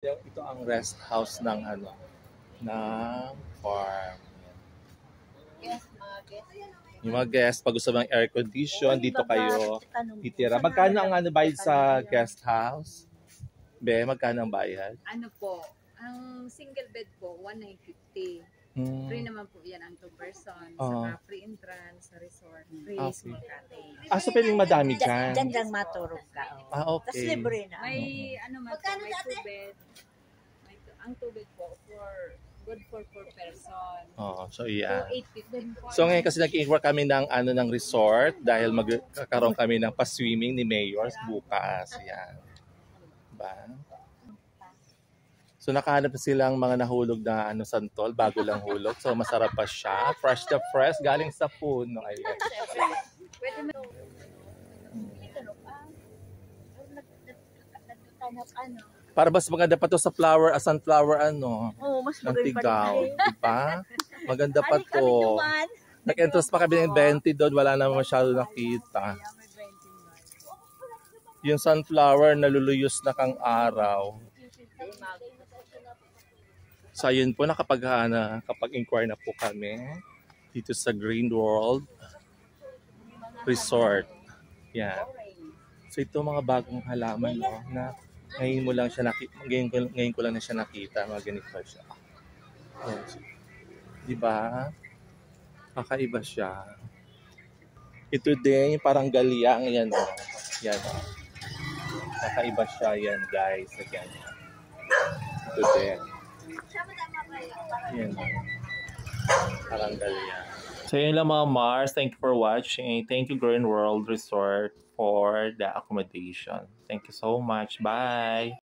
Ito ang rest house ng ng farm. Yung mga guest, pag gusto ng air condition, dito kayo titira. Magkano ang bayad sa guest house? Be, magkano ang bayad? Ano po, ang single bed po, 1,950. Free naman po yan ang 2 person. Saka free entrance sa resort. Free small cottage. So pwedeng madami dyan? Diyan lang matulog ka. Okay. Tapos libre na. May, may 2 bed. Ang 2 bed po, good for 4 person. So yeah. 850 po. So ngayon kasi nag-inquire kami ng ng resort dahil magkakaroon kami ng pa-swimming ni Mayor bukas. Yan. Diba? So nakahanap na silang mga nahulog na santol, bago lang hulog. So masarap pa siya. Fresh na fresh, galing sa puno. Ayan. Pwede mo. Para mas maganda pa to sa flower, sunflower Oo, mas ng maganda Tigaw. Diba? Maganda pa Ay, kami to. naman. Nag-entrance pa kami ng 20 doon, wala naman masyado nakita. Yung sunflower naluluyos na kang araw. So ayun po, nakapag-inquire na po kami dito sa Green World Resort. Yan. So ito mga bagong halaman na ngayon mo lang siya ngayon ko lang na siya nakita, mga ganito pa siya. Yan. Diba? Kakaiba siya. Ito din, parang galyang yan. Yan. Kakaiba siya yan, guys. Again. Ito din. Yan. Parang galyang. So yun lang mga Mars. Thank you for watching. Thank you Green World Resort for the accommodation. Thank you so much. Bye!